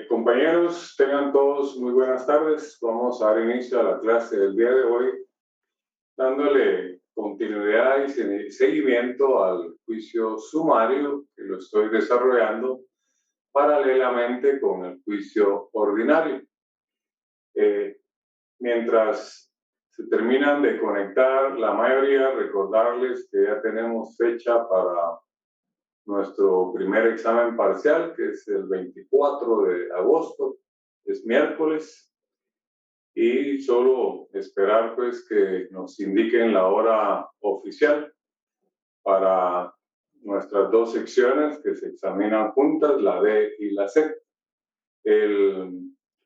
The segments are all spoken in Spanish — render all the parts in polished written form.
Compañeros, tengan todos muy buenas tardes. Vamos a dar inicio a la clase del día de hoy, dándole continuidad y seguimiento al juicio sumario que lo estoy desarrollando paralelamente con el juicio ordinario. Mientras se terminan de conectar la mayoría, recordarles que ya tenemos fecha para nuestro primer examen parcial, que es el 24 de agosto, es miércoles, y solo esperar pues que nos indiquen la hora oficial para nuestras dos secciones que se examinan juntas, la D y la C. El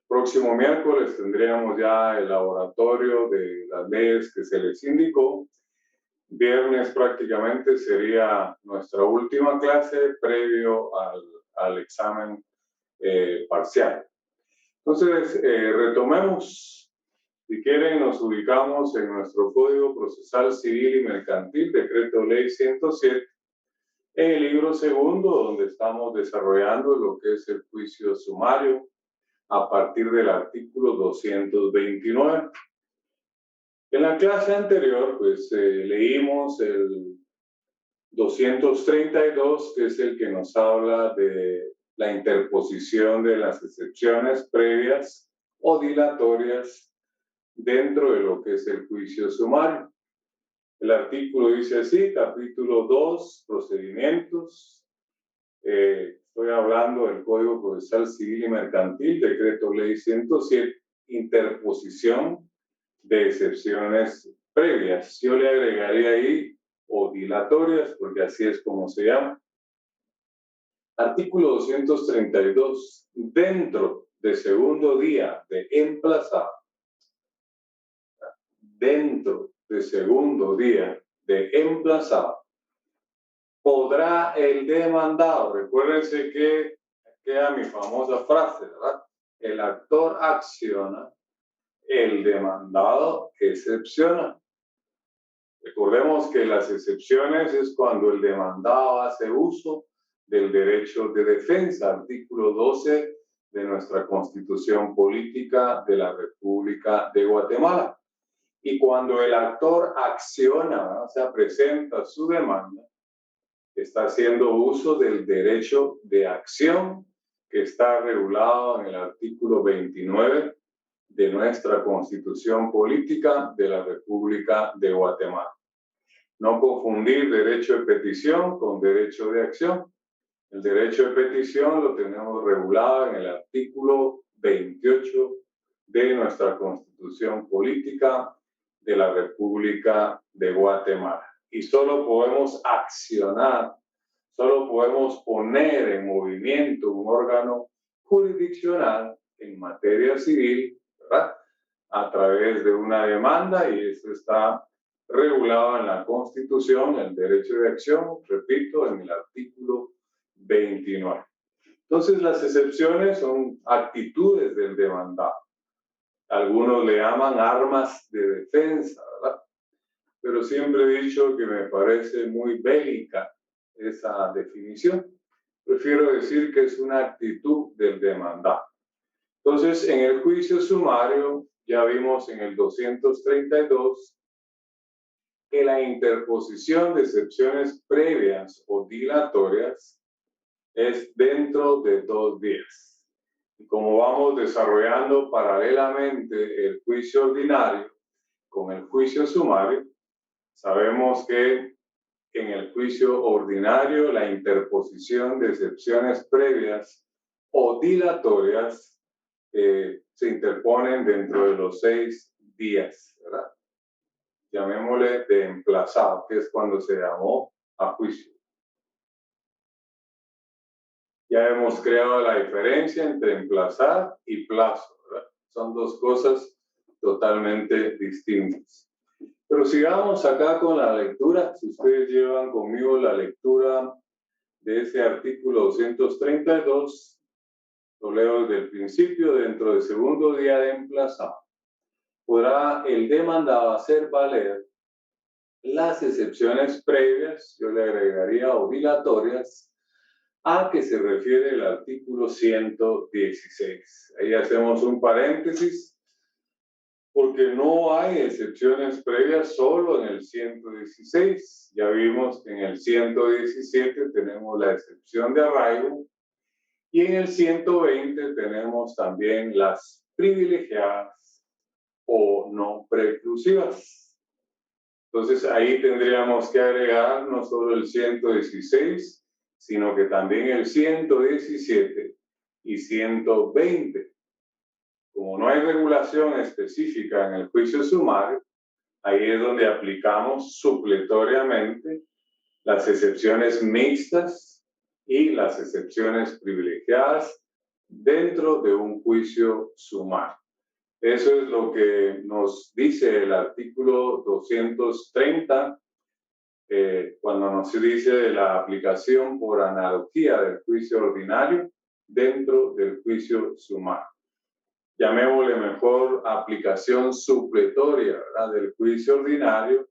próximo miércoles tendríamos ya el laboratorio de las leyes que se les indicó. Viernes prácticamente sería nuestra última clase previo al examen parcial. Entonces, retomemos. Si quieren, nos ubicamos en nuestro Código Procesal Civil y Mercantil, Decreto Ley 107, en el libro segundo, donde estamos desarrollando lo que es el juicio sumario a partir del artículo 229. En la clase anterior, pues leímos el 232, que es el que nos habla de la interposición de las excepciones previas o dilatorias dentro de lo que es el juicio sumario. El artículo dice así, capítulo 2, procedimientos. Estoy hablando del Código Procesal Civil y Mercantil, Decreto Ley 107, interposición de excepciones previas. Yo le agregaría ahí o dilatorias, porque así es como se llama. Artículo 232. Dentro de segundo día de emplazado, dentro de segundo día de emplazado, podrá el demandado, recuérdense que queda mi famosa frase, ¿verdad? El actor acciona, el demandado excepciona. Recordemos que las excepciones es cuando el demandado hace uso del derecho de defensa, artículo 12 de nuestra Constitución Política de la República de Guatemala. Y cuando el actor acciona, ¿no? O sea, presenta su demanda, está haciendo uso del derecho de acción que está regulado en el artículo 29 de nuestra Constitución Política de la República de Guatemala. No confundir derecho de petición con derecho de acción. El derecho de petición lo tenemos regulado en el artículo 28 de nuestra Constitución Política de la República de Guatemala. Y solo podemos accionar, solo podemos poner en movimiento un órgano jurisdiccional en materia civil, ¿verdad? A través de una demanda, y eso está regulado en la Constitución, el derecho de acción, repito, en el artículo 29. Entonces, las excepciones son actitudes del demandado. Algunos le llaman armas de defensa, ¿verdad? Pero siempre he dicho que me parece muy bélica esa definición. Prefiero decir que es una actitud del demandado. Entonces, en el juicio sumario, ya vimos en el 232 que la interposición de excepciones previas o dilatorias es dentro de 2 días. Y como vamos desarrollando paralelamente el juicio ordinario con el juicio sumario, sabemos que en el juicio ordinario la interposición de excepciones previas o dilatorias se interponen dentro de los 6 días, ¿verdad? Llamémosle de emplazado, que es cuando se llamó a juicio. Ya hemos creado la diferencia entre emplazar y plazo, ¿verdad? Son 2 cosas totalmente distintas. Pero sigamos acá con la lectura. Si ustedes llevan conmigo la lectura de ese artículo 232, lo leo desde el principio. Dentro del segundo día de emplazado, podrá el demandado hacer valer las excepciones previas, yo le agregaría obligatorias, a que se refiere el artículo 116. Ahí hacemos un paréntesis porque no hay excepciones previas solo en el 116. Ya vimos que en el 117 tenemos la excepción de arraigo y en el 120 tenemos también las privilegiadas o no preclusivas. Entonces ahí tendríamos que agregar no solo el 116, sino que también el 117 y 120. Como no hay regulación específica en el juicio sumario, ahí es donde aplicamos supletoriamente las excepciones mixtas y las excepciones privilegiadas dentro de un juicio sumario. Eso es lo que nos dice el artículo 230 cuando nos dice de la aplicación por analogía del juicio ordinario dentro del juicio sumario. Llamémosle mejor aplicación supletoria, ¿verdad?, del juicio ordinario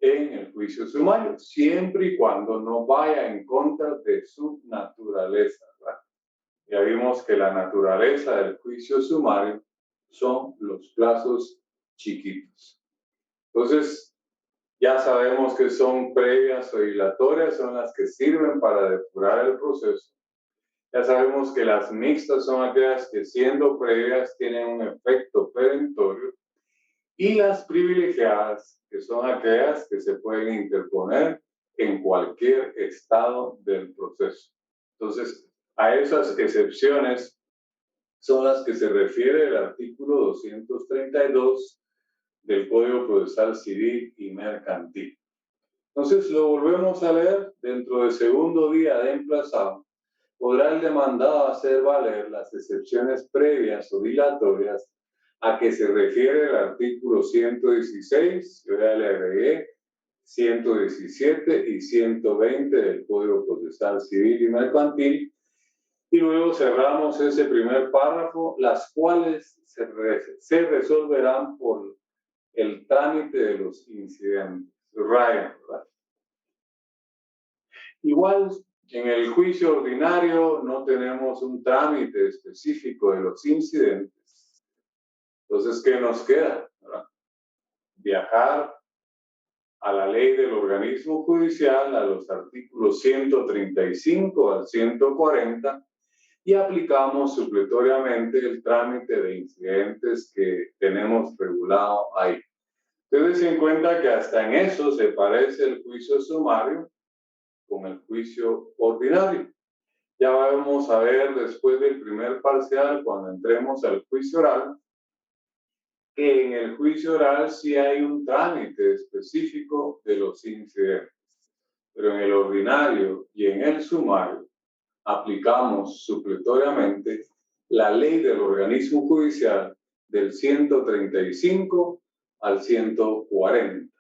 en el juicio sumario, siempre y cuando no vaya en contra de su naturaleza, ¿verdad? Ya vimos que la naturaleza del juicio sumario son los plazos chiquitos. Entonces, ya sabemos que son previas o dilatorias, son las que sirven para depurar el proceso. Ya sabemos que las mixtas son aquellas que siendo previas tienen un efecto perentorio y las privilegiadas, que son aquellas que se pueden interponer en cualquier estado del proceso. Entonces, a esas excepciones son las que se refiere el artículo 232 del Código Procesal Civil y Mercantil. Entonces, lo volvemos a leer. Dentro del segundo día de emplazado, podrá el demandado hacer valer las excepciones previas o dilatorias a que se refiere el artículo 116, yo ya le agregué 117 y 120 del Código Procesal Civil y Mercantil, y luego cerramos ese primer párrafo, las cuales se resolverán por el trámite de los incidentes. Ryan, ¿verdad? Igual, en el juicio ordinario no tenemos un trámite específico de los incidentes. Entonces, ¿qué nos queda? ¿Verdad? Viajar a la ley del organismo judicial, a los artículos 135 al 140, y aplicamos supletoriamente el trámite de incidentes que tenemos regulado ahí. Ustedes se den cuenta que hasta en eso se parece el juicio sumario con el juicio ordinario. Ya vamos a ver después del primer parcial, cuando entremos al juicio oral, que en el juicio oral sí hay un trámite específico de los incidentes, pero en el ordinario y en el sumario aplicamos supletoriamente la ley del organismo judicial del 135 al 140.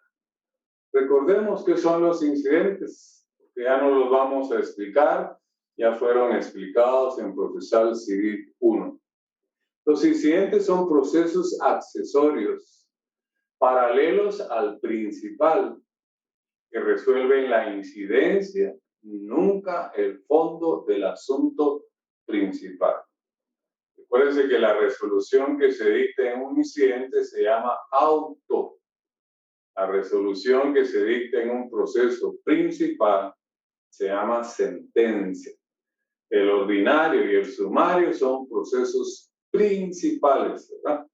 Recordemos qué son los incidentes, porque ya no los vamos a explicar, ya fueron explicados en Procesal Civil 1. Los incidentes son procesos accesorios, paralelos al principal, que resuelven la incidencia, nunca el fondo del asunto principal. Recuérdense que la resolución que se dicta en un incidente se llama auto. La resolución que se dicta en un proceso principal se llama sentencia. El ordinario y el sumario son procesos principales, ¿verdad?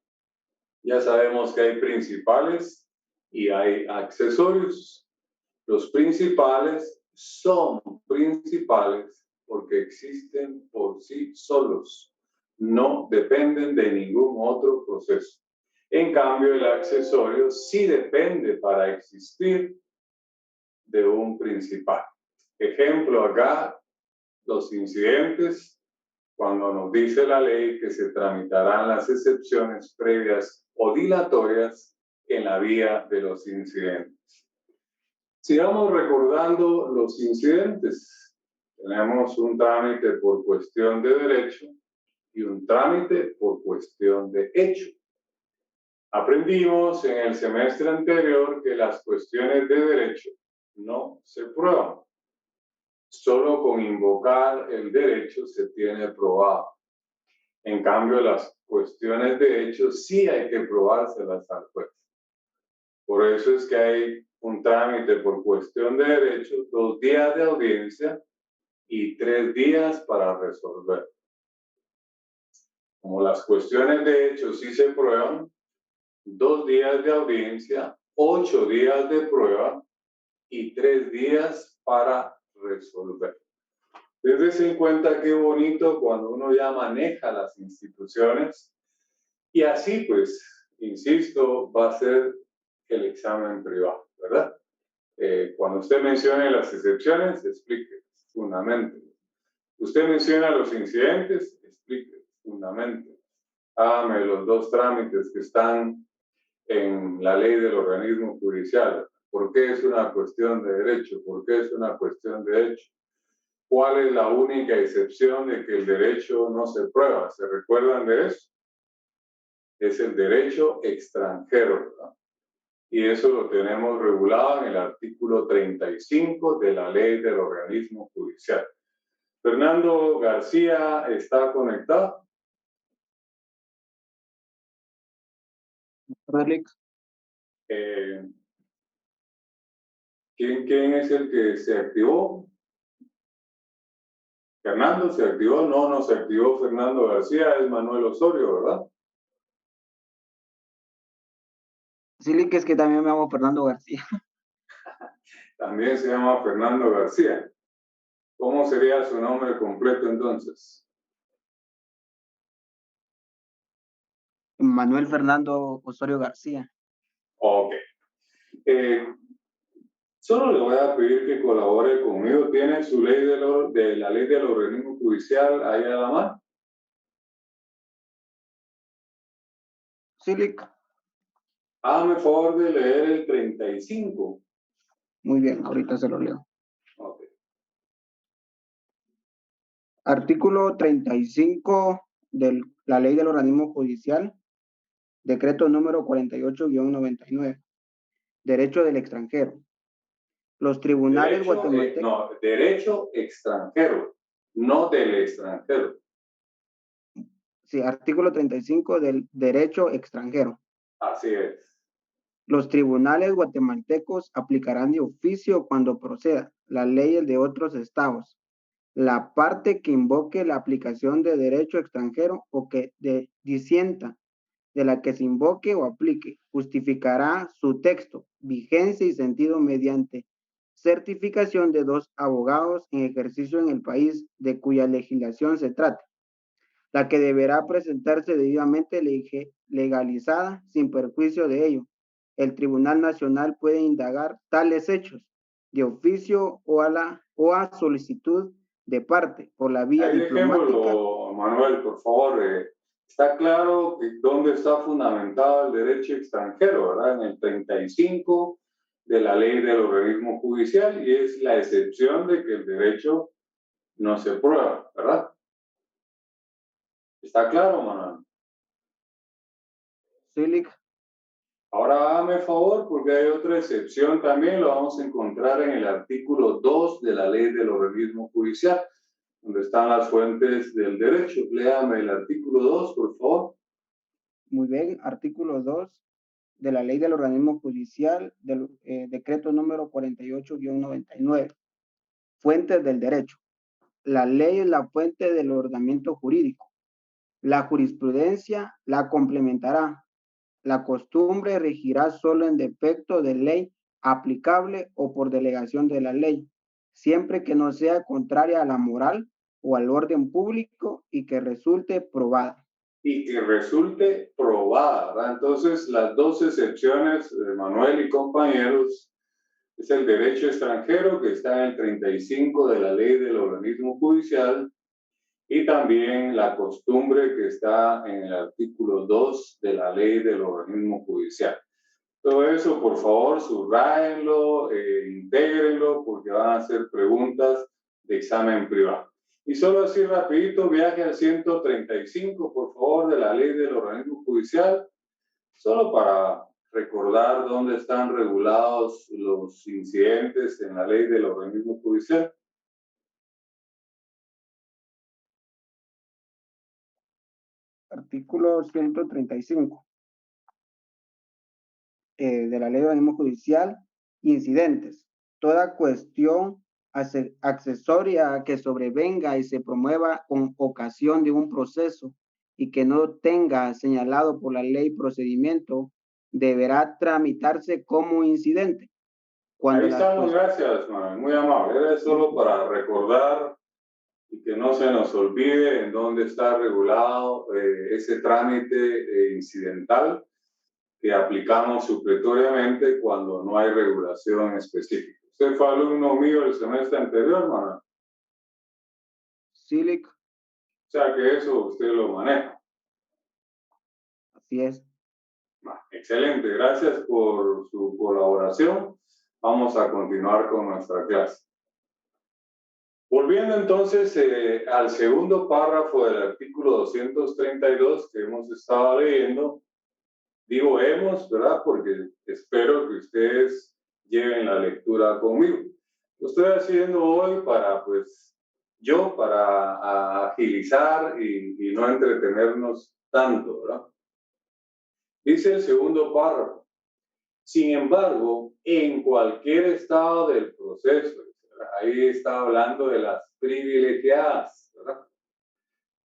Ya sabemos que hay principales y hay accesorios. Los principales son principales porque existen por sí solos, no dependen de ningún otro proceso. En cambio, el accesorio sí depende para existir de un principal. Ejemplo acá, los incidentes, cuando nos dice la ley que se tramitarán las excepciones previas o dilatorias en la vía de los incidentes. Sigamos recordando los incidentes. Tenemos un trámite por cuestión de derecho y un trámite por cuestión de hecho. Aprendimos en el semestre anterior que las cuestiones de derecho no se prueban, solo con invocar el derecho se tiene probado. En cambio, las cuestiones de hecho sí hay que probárselas al juez. Por eso es que hay un trámite por cuestión de derecho, 2 días de audiencia y 3 días para resolver. Como las cuestiones de hecho sí se prueban, 2 días de audiencia, 8 días de prueba y 3 días para resolver. Dense en cuenta qué bonito cuando uno ya maneja las instituciones y así pues, insisto, va a ser el examen privado, ¿verdad? Cuando usted mencione las excepciones, explique, fundamente. Usted menciona los incidentes, explique, fundamente. Hágame los 2 trámites que están en la ley del organismo judicial. ¿Por qué es una cuestión de derecho? ¿Por qué es una cuestión de hecho? ¿Cuál es la única excepción de que el derecho no se prueba? ¿Se recuerdan de eso? Es el derecho extranjero, ¿verdad? Y eso lo tenemos regulado en el artículo 35 de la ley del organismo judicial. Fernando García está conectado. Alex. ¿Quién es el que se activó? ¿Fernando se activó? No se activó Fernando García, es Manuel Osorio, ¿verdad? Sí, que es que también me llamo Fernando García. También se llama Fernando García. ¿Cómo sería su nombre completo entonces? Manuel Fernando Osorio García. Ok. Solo le voy a pedir que colabore conmigo. ¿Tiene su ley de la ley del organismo judicial ahí a la mano? Sí, Lick. Hágame favor de leer el 35. Muy bien, ahorita se lo leo. Okay. Artículo 35 de la ley del organismo judicial, decreto número 48-99, derecho del extranjero. Los tribunales guatemaltecos. No, derecho extranjero, no del extranjero. Sí, artículo 35 del derecho extranjero. Así es. Los tribunales guatemaltecos aplicarán de oficio cuando proceda las leyes de otros estados. La parte que invoque la aplicación de derecho extranjero o que disienta de la que se invoque o aplique, justificará su texto, vigencia y sentido mediante certificación de 2 abogados en ejercicio en el país de cuya legislación se trate, la que deberá presentarse debidamente legalizada sin perjuicio de ello. El Tribunal Nacional puede indagar tales hechos de oficio o a solicitud de parte por la vía ahí diplomática. Dejémoslo, Manuel, por favor. Está claro dónde está fundamentado el derecho extranjero, ¿verdad? En el 35 de la ley del organismo judicial y es la excepción de que el derecho no se prueba, ¿verdad? ¿Está claro, Manuel? Sí, Lick. Ahora hágame favor, porque hay otra excepción también, lo vamos a encontrar en el artículo 2 de la ley del organismo judicial, donde están las fuentes del derecho. Léame el artículo 2, por favor. Muy bien, artículo 2 de la ley del organismo judicial, del decreto número 48-99. Fuentes del derecho. La ley es la fuente del ordenamiento jurídico. La jurisprudencia la complementará. La costumbre regirá solo en defecto de ley aplicable o por delegación de la ley, siempre que no sea contraria a la moral o al orden público y que resulte probada. Y que resulte probada, ¿verdad? Entonces, las 2 excepciones de Manuel y compañeros es el derecho extranjero que está en el 35 de la ley del organismo judicial y también la costumbre que está en el artículo 2 de la ley del organismo judicial. Todo eso, por favor, subrayenlo, intégrenlo, porque van a ser preguntas de examen privado. Y solo así rapidito, viaje al 135, por favor, de la ley del organismo judicial, solo para recordar dónde están regulados los incidentes en la ley del organismo judicial. artículo 135 de la Ley de Organismo Judicial, incidentes. Toda cuestión accesoria que sobrevenga y se promueva con ocasión de un proceso y que no tenga señalado por la ley procedimiento, deberá tramitarse como incidente. Ahí estamos, gracias, man. Muy amable. Era solo para recordar y que no se nos olvide en dónde está regulado ese trámite incidental que aplicamos supletoriamente cuando no hay regulación específica. ¿Usted fue alumno mío el semestre anterior, Manuel? Sí, Lic. O sea que eso usted lo maneja. Así es. Excelente, gracias por su colaboración. Vamos a continuar con nuestra clase. Volviendo entonces al segundo párrafo del artículo 232 que hemos estado leyendo, digo hemos, ¿verdad? Porque espero que ustedes lleven la lectura conmigo. Lo estoy haciendo hoy para, para agilizar y no entretenernos tanto, ¿verdad? Dice el segundo párrafo. Sin embargo, en cualquier estado del proceso, ahí está hablando de las privilegiadas, ¿verdad?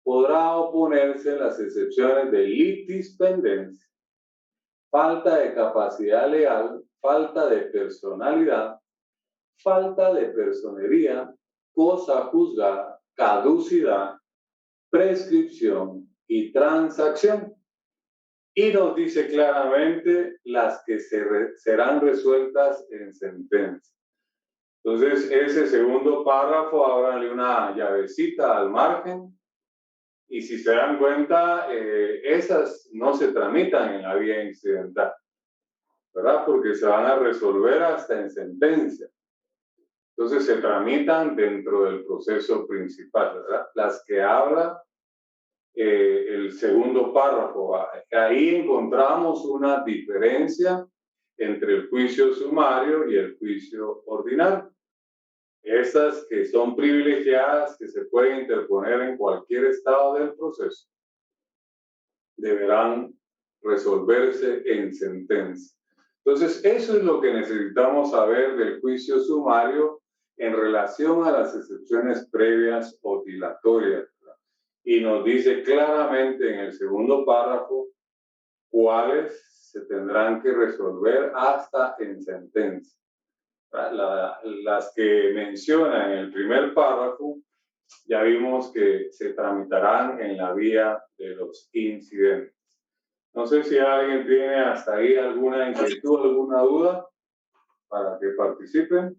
Podrá oponerse las excepciones de litis pendencia, falta de capacidad legal, falta de personalidad, falta de personería, cosa juzgada, caducidad, prescripción y transacción. Y nos dice claramente las que serán resueltas en sentencia. Entonces, ese segundo párrafo, ábranle una llavecita al margen. Y si se dan cuenta, esas no se tramitan en la vía incidental, ¿verdad? Porque se van a resolver hasta en sentencia. Entonces, se tramitan dentro del proceso principal, ¿verdad? Las que habla el segundo párrafo. Ahí encontramos una diferencia entre el juicio sumario y el juicio ordinario. Estas que son privilegiadas, que se pueden interponer en cualquier estado del proceso, deberán resolverse en sentencia. Entonces, eso es lo que necesitamos saber del juicio sumario en relación a las excepciones previas o dilatorias. Y nos dice claramente en el segundo párrafo cuáles se tendrán que resolver hasta en sentencia. Las que menciona en el primer párrafo, ya vimos que se tramitarán en la vía de los incidentes. No sé si alguien tiene hasta ahí alguna inquietud, alguna duda para que participen.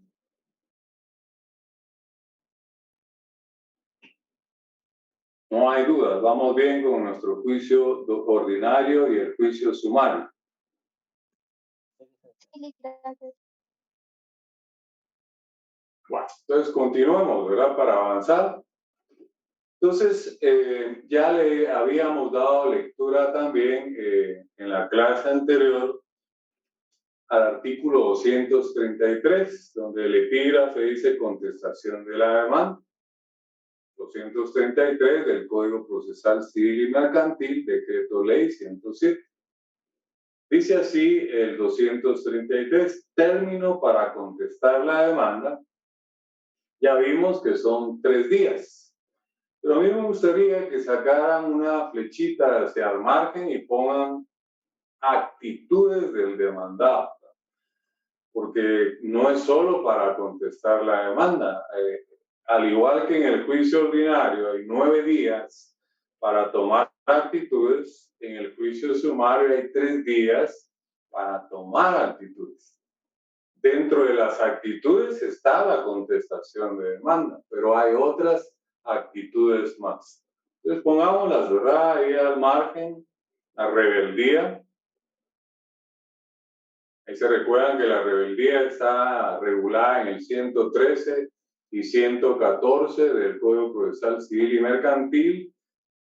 No hay dudas, vamos bien con nuestro juicio ordinario y el juicio sumario. Bueno, entonces continuemos, ¿verdad? Para avanzar. Entonces, ya le habíamos dado lectura también en la clase anterior al artículo 233, donde el epígrafe dice contestación de la demanda. 233 del Código Procesal Civil y Mercantil, Decreto Ley 107. Dice así el 233, término para contestar la demanda. Ya vimos que son 3 días. Pero a mí me gustaría que sacaran una flechita hacia el margen y pongan actitudes del demandado. Porque no es solo para contestar la demanda. Al igual que en el juicio ordinario hay 9 días para tomar actitudes, en el juicio sumario hay 3 días para tomar actitudes. Dentro de las actitudes está la contestación de demanda, pero hay otras actitudes más. Entonces pongámoslas, ¿verdad? Ahí al margen, la rebeldía. Ahí se recuerdan que la rebeldía está regulada en el 113 y 114 del Código Procesal Civil y Mercantil,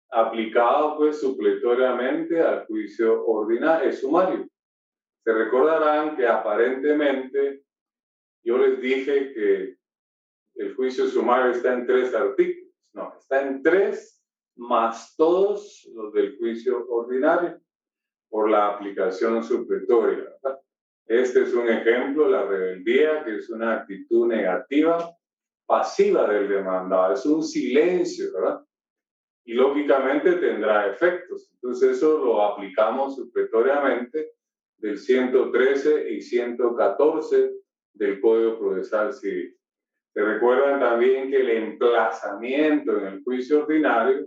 aplicado pues supletoriamente al juicio ordinario, sumario. Se recordarán que aparentemente yo les dije que el juicio sumario está en 3 artículos. No, está en 3 más todos los del juicio ordinario por la aplicación supletoria, ¿verdad? Este es un ejemplo, la rebeldía, que es una actitud negativa, pasiva del demandado, es un silencio, ¿verdad? Y lógicamente tendrá efectos. Entonces eso lo aplicamos supletoriamente del 113 y 114 del Código Procesal Civil. Se recuerdan también que el emplazamiento en el juicio ordinario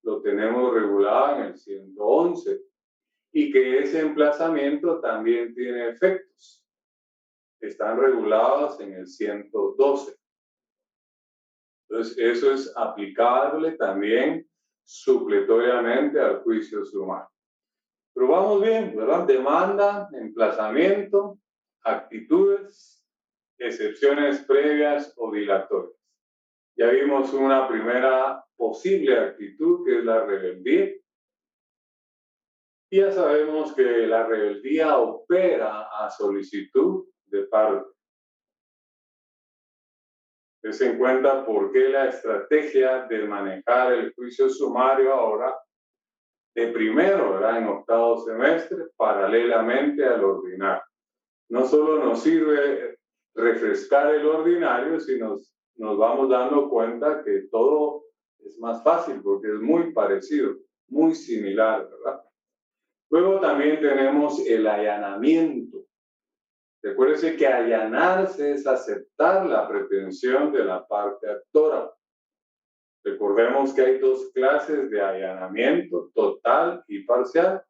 lo tenemos regulado en el 111 y que ese emplazamiento también tiene efectos. Están regulados en el 112. Entonces, eso es aplicable también supletoriamente al juicio sumario. Pero vamos bien, ¿verdad? Demanda, emplazamiento, actitudes, excepciones previas o dilatorias. Ya vimos una primera posible actitud, que es la rebeldía. Y ya sabemos que la rebeldía opera a solicitud de parte. Tense en cuenta por qué la estrategia de manejar el juicio sumario ahora de primero, ¿verdad? En octavo semestre, paralelamente al ordinario. No solo nos sirve refrescar el ordinario, sino nos vamos dando cuenta que todo es más fácil porque es muy parecido, muy similar, ¿verdad? Luego también tenemos el allanamiento. Recuérdense que allanarse es aceptar la pretensión de la parte actora. Recordemos que hay dos clases de allanamiento, total y parcial.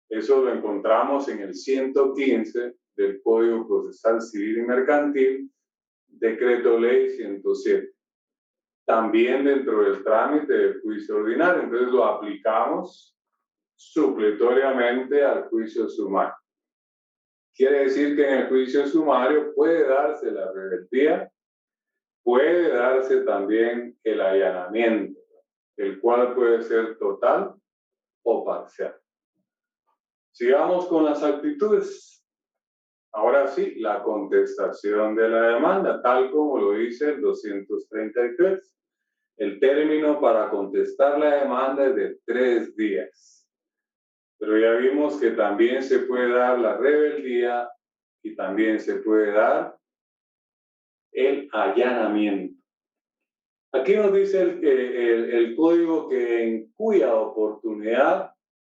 Eso lo encontramos en el 115 del Código Procesal Civil y Mercantil, Decreto Ley 107. También dentro del trámite del juicio ordinario. Entonces lo aplicamos supletoriamente al juicio sumario. Quiere decir que en el juicio sumario puede darse la rebeldía, puede darse también el allanamiento, el cual puede ser total o parcial. Sigamos con las actitudes. Ahora sí, la contestación de la demanda, tal como lo dice el 233. El término para contestar la demanda es de 3 días. Pero ya vimos que también se puede dar la rebeldía y también se puede dar el allanamiento. Aquí nos dice el código que en cuya oportunidad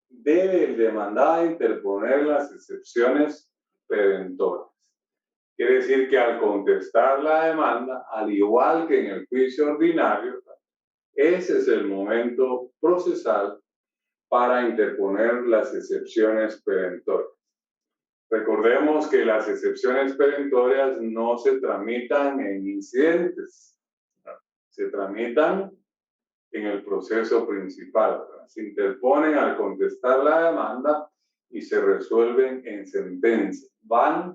debe el demandado interponer las excepciones perentorias. Quiere decir que al contestar la demanda, al igual que en el juicio ordinario, ese es el momento procesal para interponer las excepciones perentorias. Recordemos que las excepciones perentorias no se tramitan en incidentes, se tramitan en el proceso principal, ¿verdad? Se interponen al contestar la demanda y se resuelven en sentencia. Van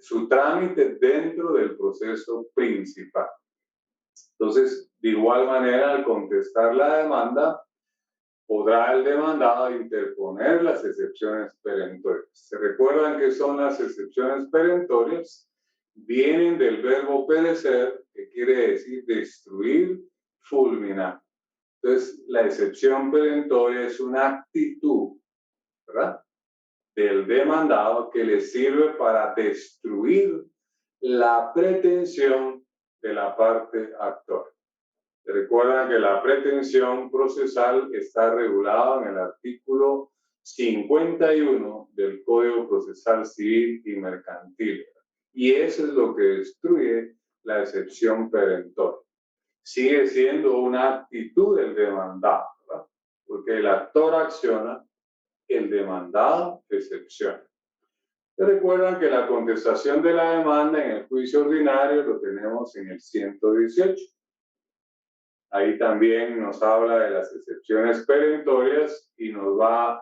su trámite dentro del proceso principal. Entonces, de igual manera, al contestar la demanda, podrá el demandado interponer las excepciones perentorias. ¿Se recuerdan qué son las excepciones perentorias? Vienen del verbo perecer, que quiere decir destruir, fulminar. Entonces, la excepción perentoria es una actitud, ¿verdad?, del demandado que le sirve para destruir la pretensión de la parte actora. Recuerdan que la pretensión procesal está regulada en el artículo 51 del Código Procesal Civil y Mercantil. Y eso es lo que destruye la excepción perentoria. Sigue siendo una actitud del demandado, ¿verdad? Porque el actor acciona, el demandado excepciona. Recuerdan que la contestación de la demanda en el juicio ordinario lo tenemos en el 118. Ahí también nos habla de las excepciones perentorias y nos va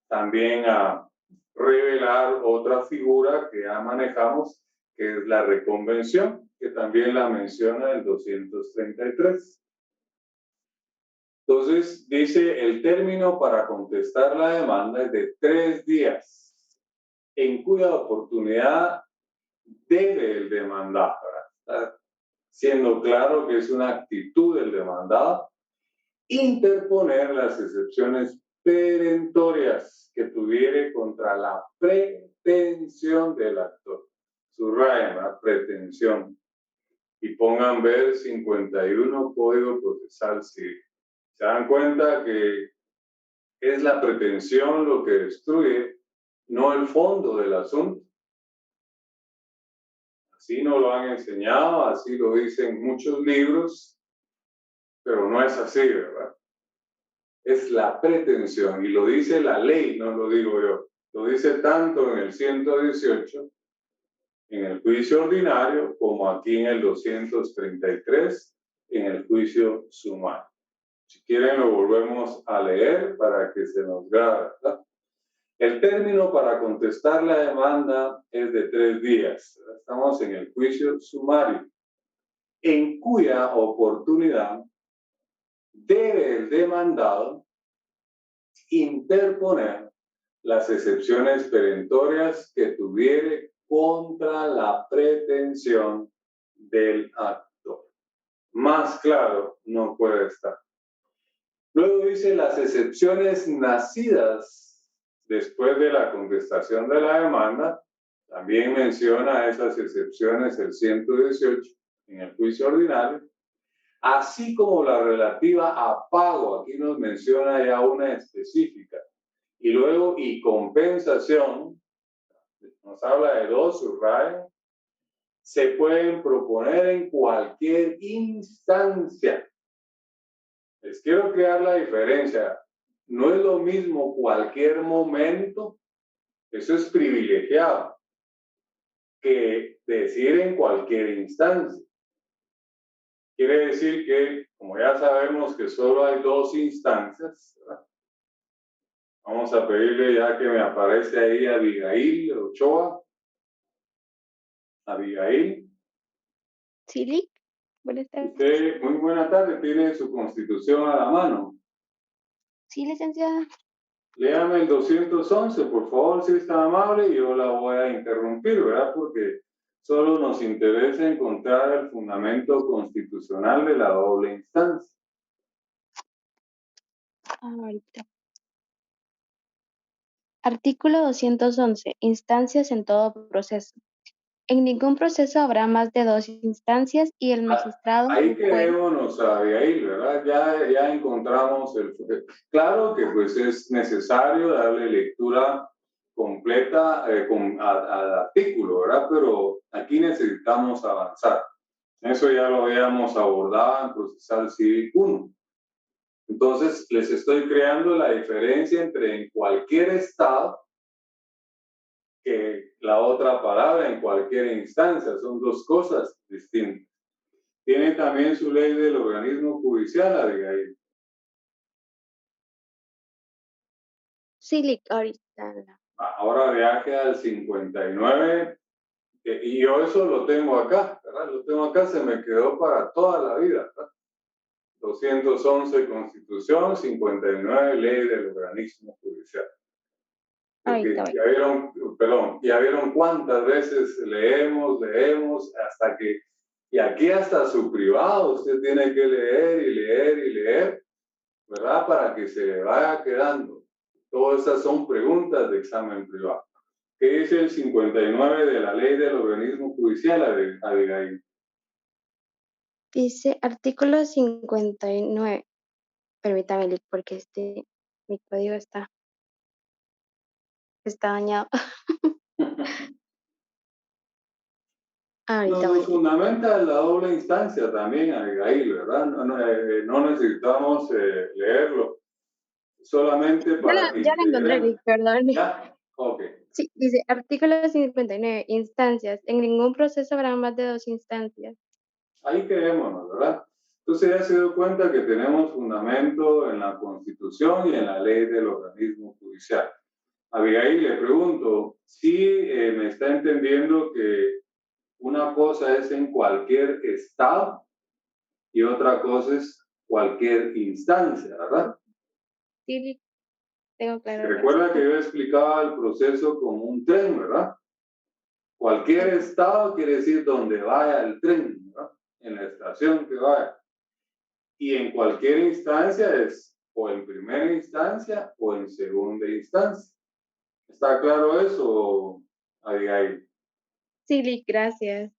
también a revelar otra figura que ya manejamos, que es la reconvención, que también la menciona el 233. Entonces, dice, el término para contestar la demanda es de 3 días, en cuya oportunidad debe el demandado, ¿verdad? Siendo claro que es una actitud del demandado interponer las excepciones perentorias que tuviere contra la pretensión del actor. Subrayen la pretensión. Y pongan ver 51 Código Procesal Civil. Se dan cuenta que es la pretensión lo que destruye, no el fondo del asunto. Así nos lo han enseñado, así lo dicen muchos libros, pero no es así, ¿verdad? Es la pretensión, y lo dice la ley, no lo digo yo. Lo dice tanto en el 118, en el juicio ordinario, como aquí en el 233, en el juicio sumario. Si quieren lo volvemos a leer para que se nos grabe, ¿verdad? El término para contestar la demanda es de 3 días. Estamos en el juicio sumario, en cuya oportunidad debe el demandado interponer las excepciones perentorias que tuviere contra la pretensión del actor. Más claro no puede estar. Luego dice las excepciones nacidas después de la contestación de la demanda. También menciona esas excepciones el 118 en el juicio ordinario, así como la relativa a pago. Aquí nos menciona ya una específica. Y luego, y compensación, nos habla de 2, subrayen, se pueden proponer en cualquier instancia. Les quiero crear la diferencia. No es lo mismo cualquier momento, eso es privilegiado, que decir en cualquier instancia. Quiere decir que, como ya sabemos que solo hay 2 instancias, ¿verdad? Vamos a pedirle ya que me aparece ahí Abigail Ochoa. Abigail. Sí, buenas tardes. Usted, muy buena tarde, tiene su constitución a la mano. Sí, licenciada. Léame el 211, por favor, si es tan amable, y yo la voy a interrumpir, ¿verdad? Porque solo nos interesa encontrar el fundamento constitucional de la doble instancia. Ahorita. Artículo 211. Instancias en todo proceso. En ningún proceso habrá más de 2 instancias y el magistrado... Ahí quedémonos, Abigail, ¿verdad? Ya encontramos el... Claro que pues es necesario darle lectura completa al artículo, ¿verdad? Pero aquí necesitamos avanzar. Eso ya lo habíamos abordado en Procesal Civil 1. Entonces, les estoy creando la diferencia entre en cualquier estado que la otra palabra en cualquier instancia. Son 2 cosas distintas. Tiene también su ley del organismo judicial, Abigail. Sí, ahorita. Ahora viaje al 59, y yo eso lo tengo acá, ¿verdad? Lo tengo acá, se me quedó para toda la vida, ¿verdad? 211 Constitución, 59 Ley del organismo judicial. Porque ya vieron cuántas veces leemos, hasta que, y aquí hasta su privado, usted tiene que leer y leer y leer, ¿verdad? Para que se le vaya quedando. Todas esas son preguntas de examen privado. ¿Qué dice el 59 de la Ley del organismo judicial, Abigail? Dice artículo 59. Permítame, porque mi código está dañado. Nos fundamenta la doble instancia también, Abigail, ¿verdad? No necesitamos leerlo. Solamente para que... Ya la encontré, perdón. ¿Ya? Ok. Sí, dice artículo 59. Instancias. En ningún proceso habrá más de 2 instancias. Ahí quedémonos, ¿verdad? Entonces ya se dio cuenta que tenemos fundamento en la Constitución y en la ley del organismo judicial. Abigail, le pregunto, si me está entendiendo que una cosa es en cualquier estado y otra cosa es cualquier instancia, ¿verdad? Sí, tengo claro. Recuerda que yo explicaba el proceso como un tren, ¿verdad? Cualquier estado quiere decir donde vaya el tren, ¿verdad? En la estación que vaya. Y en cualquier instancia es o en primera instancia o en segunda instancia. ¿Está claro eso, Abigail? Sí, gracias.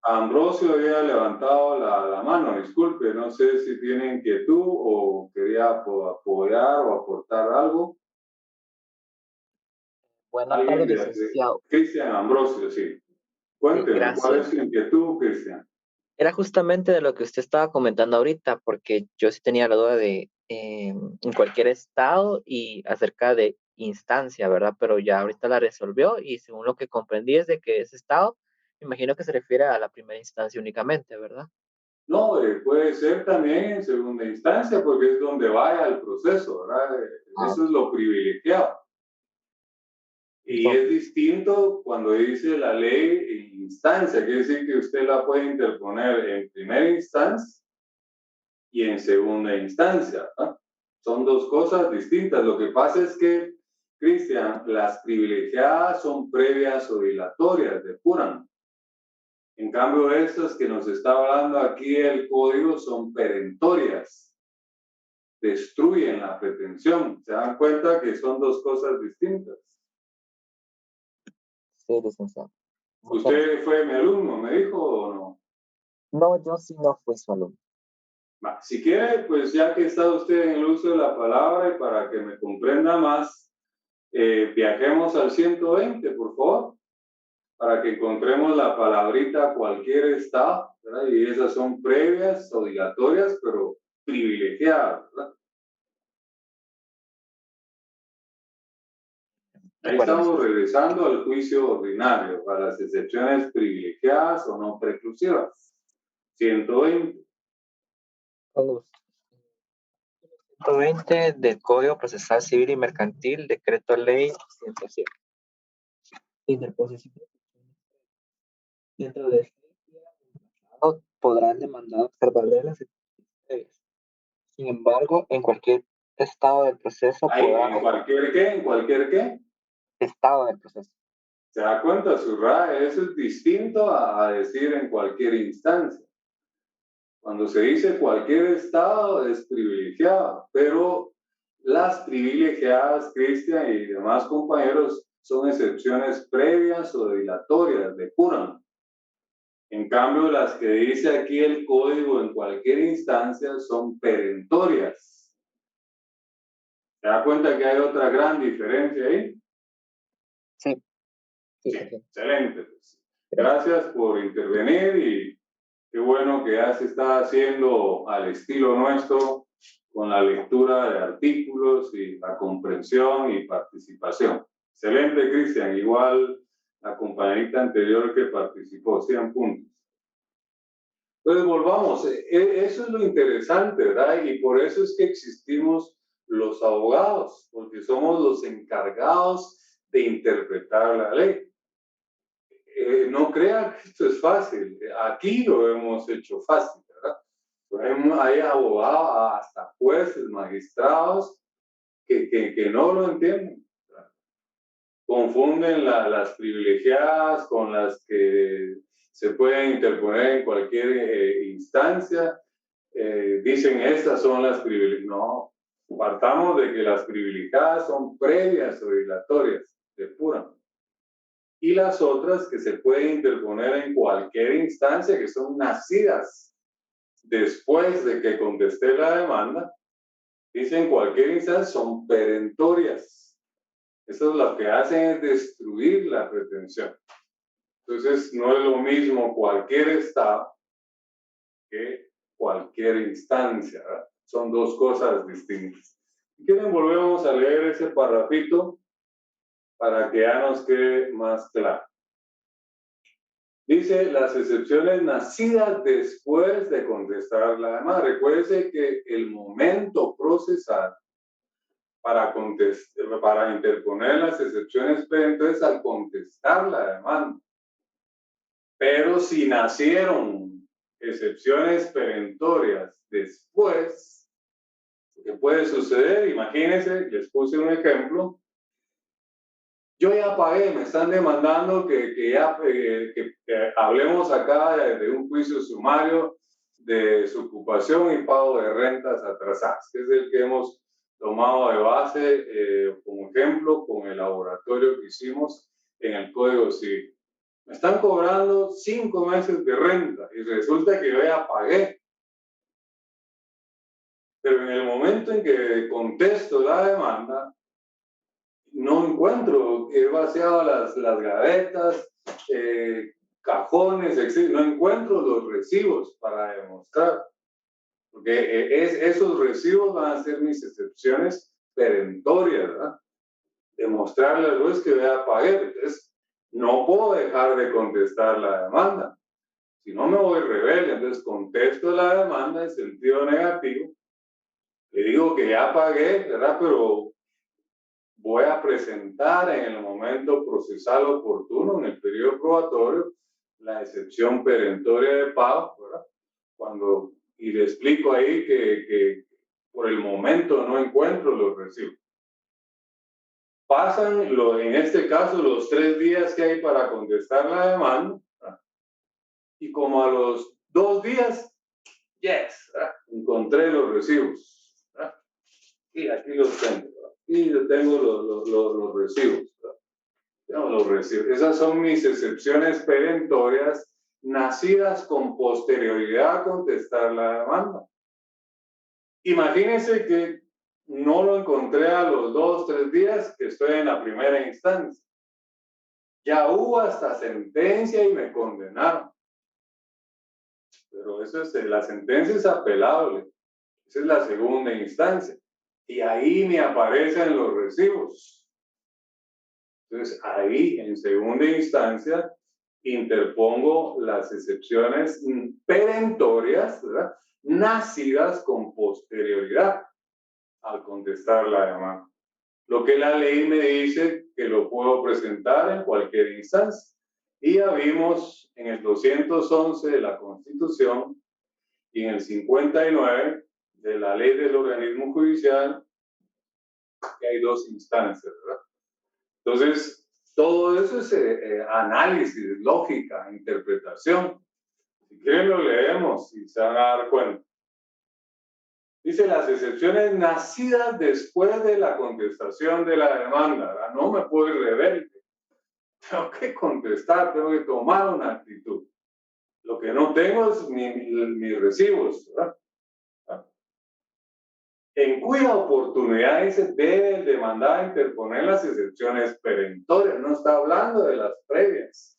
Ambrosio había levantado la mano, disculpe, no sé si tiene inquietud o quería apoyar o aportar algo. Buenas Alguien tardes, de licenciado. Cristian Ambrosio, sí. Sí, Cuénteme, ¿cuál es gracias. su inquietud, Cristian? Era justamente de lo que usted estaba comentando ahorita, porque yo sí tenía la duda de en cualquier estado y acerca de instancia, ¿verdad? Pero ya ahorita la resolvió y según lo que comprendí es de que ese estado, me imagino que se refiere a la primera instancia únicamente, ¿verdad? No, puede ser también en segunda instancia porque es donde vaya el proceso, ¿verdad? Ah, Eso es lo privilegiado. Y ok. es distinto cuando dice la ley en instancia, quiere decir que usted la puede interponer en primera instancia y en segunda instancia, ¿no? Son dos cosas distintas. Lo que pasa es que, Cristian, las privilegiadas son previas o dilatorias, depuran. En cambio, estas que nos está hablando aquí el código son perentorias, destruyen la pretensión. ¿Se dan cuenta que son dos cosas distintas? Sí, licenciado. Muchas gracias. ¿Usted fue mi alumno, me dijo o no? No, yo sí no fui su alumno. Si quiere, pues ya que está usted en el uso de la palabra y para que me comprenda más, viajemos al 120, por favor, para que encontremos la palabrita cualquier estado, ¿verdad? Y esas son previas o dilatorias, pero privilegiadas, ¿verdad? De Ahí acuerdo, estamos licenciado. regresando al juicio ordinario para las excepciones privilegiadas o no preclusivas. 120. Con gusto. 120 del Código Procesal Civil y Mercantil, Decreto Ley 107. Interposición. Dentro de este tiempo podrá el demandado observar las excepciones previas. Sin embargo, en cualquier estado del proceso Ahí, podrá ¿en cualquier qué? ¿En cualquier qué? estado del proceso. ¿Se da cuenta, Surrae? Eso es distinto a decir en cualquier instancia. Cuando se dice cualquier estado es privilegiado, pero las privilegiadas, Cristian y demás compañeros, son excepciones previas o dilatorias, depuran. En cambio, las que dice aquí el código en cualquier instancia son perentorias. ¿Se da cuenta que hay otra gran diferencia ahí? Sí, sí, Sí, entiendo. excelente. Pues. Gracias por intervenir y qué bueno que ya se está haciendo al estilo nuestro con la lectura de artículos y la comprensión y participación. Excelente, Cristian. Igual la compañerita anterior que participó, 100 puntos. Entonces, volvamos. Eso es lo interesante, ¿verdad? Y por eso es que existimos los abogados, porque somos los encargados de interpretar la ley. No crean que esto es fácil. Aquí lo hemos hecho fácil, ¿verdad? Hay abogados, hasta jueces, magistrados, que no lo entienden, ¿verdad? Confunden las privilegiadas con las que se pueden interponer en cualquier instancia. Dicen, estas son las privilegiadas. No, partamos de que las privilegiadas son previas o dilatorias, depuran. Y las otras que se pueden interponer en cualquier instancia, que son nacidas después de que contesté la demanda, dicen cualquier instancia, son perentorias. Eso es lo que hacen es destruir la pretensión. Entonces, no es lo mismo cualquier estado que cualquier instancia, ¿verdad? Son dos cosas distintas. Si quieren, volvemos a leer ese parrafito para que ya nos quede más claro. Dice, las excepciones nacidas después de contestar la demanda. Recuerde que el momento procesal para interponer las excepciones pendientes al contestar la demanda. Pero si nacieron excepciones perentorias después, ¿qué puede suceder? Imagínense, les puse un ejemplo. Yo ya pagué, me están demandando que hablemos acá de un juicio sumario de desocupación y pago de rentas atrasadas, que es el que hemos tomado de base como ejemplo con el laboratorio que hicimos en el Código Civil. Me están cobrando 5 meses de renta y resulta que yo ya pagué. Pero en el momento en que contesto la demanda, no encuentro, he vaciado las gavetas, cajones, etc. No encuentro los recibos para demostrar. Porque esos recibos van a ser mis excepciones perentorias, ¿verdad? Demostrarle al juez que yo ya pagué. Entonces, no puedo dejar de contestar la demanda. Si no, me voy rebelde. Entonces, contesto la demanda en sentido negativo. Le digo que ya pagué, ¿verdad? Pero voy a presentar en el momento procesal oportuno, en el periodo probatorio, la excepción perentoria de pago, ¿verdad? Y le explico ahí que por el momento no encuentro los recibos. Pasan, en este caso, los 3 días que hay para contestar la demanda, ¿verdad? Y como a los 2 días, yes, ¿verdad? Encontré los recibos, ¿verdad? Y aquí los tengo, ¿verdad? Y yo tengo los recibos, ¿verdad? Tengo los recibos. Esas son mis excepciones perentorias nacidas con posterioridad a contestar la demanda. Imagínense que no lo encontré a los 2, 3 días que estoy en la primera instancia. Ya hubo hasta sentencia y me condenaron. Pero eso es, la sentencia es apelable. Esa es la segunda instancia. Y ahí me aparecen los recibos. Entonces, ahí, en segunda instancia, interpongo las excepciones perentorias, ¿verdad? Nacidas con posterioridad al contestar la demanda. Lo que la ley me dice que lo puedo presentar en cualquier instancia. Y ya vimos en el 211 de la Constitución y en el 59 de la ley del organismo judicial que hay 2 instancias, ¿verdad? Entonces, todo eso es análisis, lógica, interpretación. Si quieren lo leemos y se van a dar cuenta. Dice las excepciones nacidas después de la contestación de la demanda, ¿verdad? No me puedo ir rebelde. Tengo que contestar, tengo que tomar una actitud. Lo que no tengo es mis recibos, ¿verdad? En cuya oportunidad dice debe el demandado interponer las excepciones perentorias. No está hablando de las previas.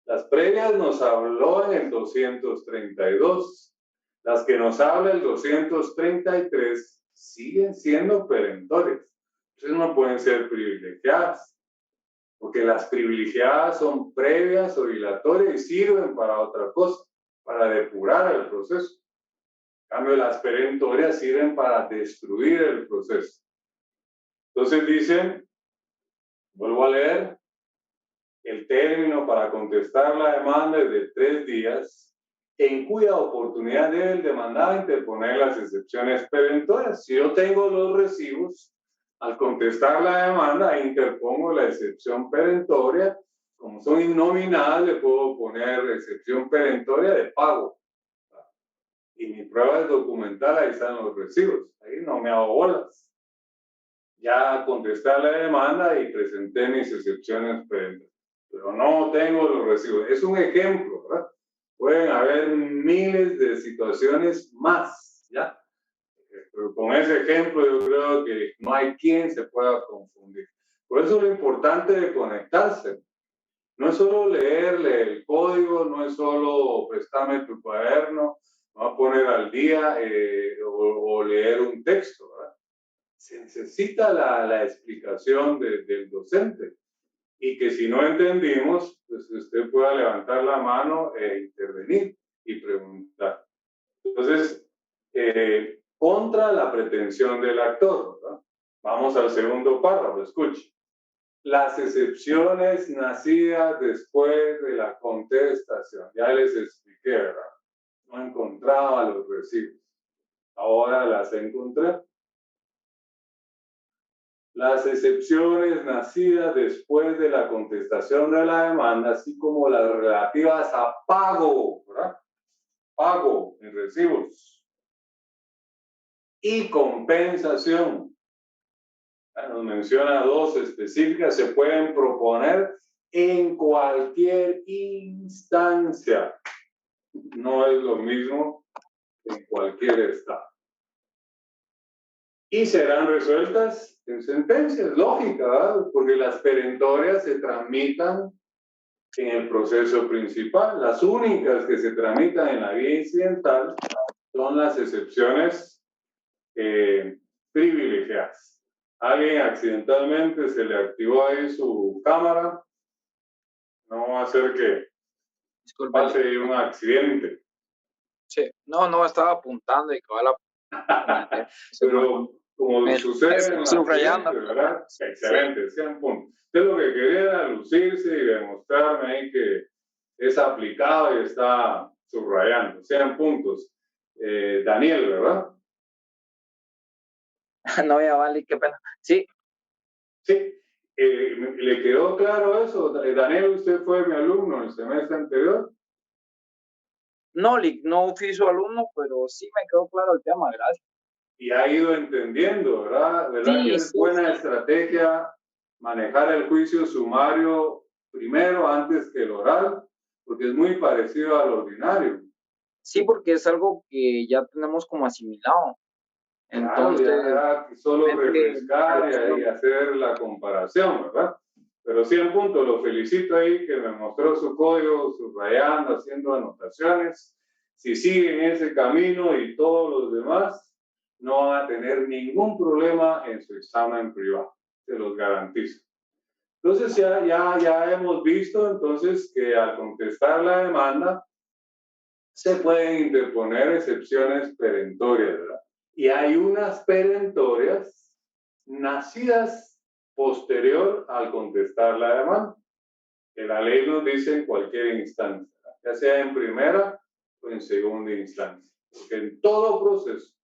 Las previas nos habló en el 232. Las que nos habla el 233 siguen siendo perentorias. Entonces no pueden ser privilegiadas. Porque las privilegiadas son previas o dilatorias y sirven para otra cosa, para depurar el proceso. En cambio, las perentorias sirven para destruir el proceso. Entonces dicen, vuelvo a leer, el término para contestar la demanda es de 3 días, en cuya oportunidad debe el demandado interponer las excepciones perentorias. Si yo tengo los recibos, al contestar la demanda, interpongo la excepción perentoria. Como son innominadas, le puedo poner excepción perentoria de pago. Y mi prueba es documental, ahí están los recibos. Ahí no me hago bolas. Ya contesté la demanda y presenté mis excepciones perentorias. Pero no tengo los recibos. Es un ejemplo, ¿verdad? Pueden haber miles de situaciones más, ¿ya? Pero con ese ejemplo yo creo que no hay quien se pueda confundir. Por eso lo importante de conectarse. No es solo leerle el código, no es solo préstame tu cuaderno, no va a poner al día o leer un texto, ¿verdad? Se necesita la explicación del docente. Y que si no entendimos, pues usted pueda levantar la mano e intervenir y preguntar. Entonces, contra la pretensión del actor, ¿verdad? Vamos al segundo párrafo, escuche. Las excepciones nacidas después de la contestación. Ya les expliqué, ¿verdad? No encontraba los recibos. Ahora las encontré. Las excepciones nacidas después de la contestación de la demanda, así como las relativas a pago, ¿verdad? pago en recibos y compensación. Nos menciona dos específicas, se pueden proponer en cualquier instancia. No es lo mismo en cualquier estado. Y serán resueltas en sentencias, lógica, ¿verdad? Porque las perentorias se tramitan en el proceso principal. Las únicas que se tramitan en la vía incidental son las excepciones privilegiadas. Alguien accidentalmente se le activó ahí su cámara, no va a ser que pase un accidente. Sí, no estaba apuntando y que va la... Pero como sucede en subrayando, ¿verdad? Excelente, 100 puntos. Usted lo que quería era lucirse y demostrarme ahí que es aplicado y está subrayando. 100 puntos. Daniel, ¿verdad? No, ya vale, qué pena. Sí. Sí. ¿Le quedó claro eso? Daniel, usted fue mi alumno el semestre anterior. No fui su alumno, pero sí me quedó claro el tema, gracias. Y ha ido entendiendo, ¿verdad? ¿Verdad que es buena estrategia manejar el juicio sumario primero antes que el oral? Porque es muy parecido al ordinario. Sí, porque es algo que ya tenemos como asimilado. Entonces, claro, ya solo refrescar y hacer la comparación, ¿verdad? Pero sí, en punto, lo felicito ahí que me mostró su código, subrayando, haciendo anotaciones. Si siguen ese camino y todos los demás, no van a tener ningún problema en su examen privado, se los garantizo. Entonces ya hemos visto entonces que al contestar la demanda se pueden interponer excepciones perentorias, ¿verdad? Y hay unas perentorias nacidas posterior al contestar la demanda, que la ley nos dice en cualquier instancia, ¿verdad? Ya sea en primera o en segunda instancia, porque en todo proceso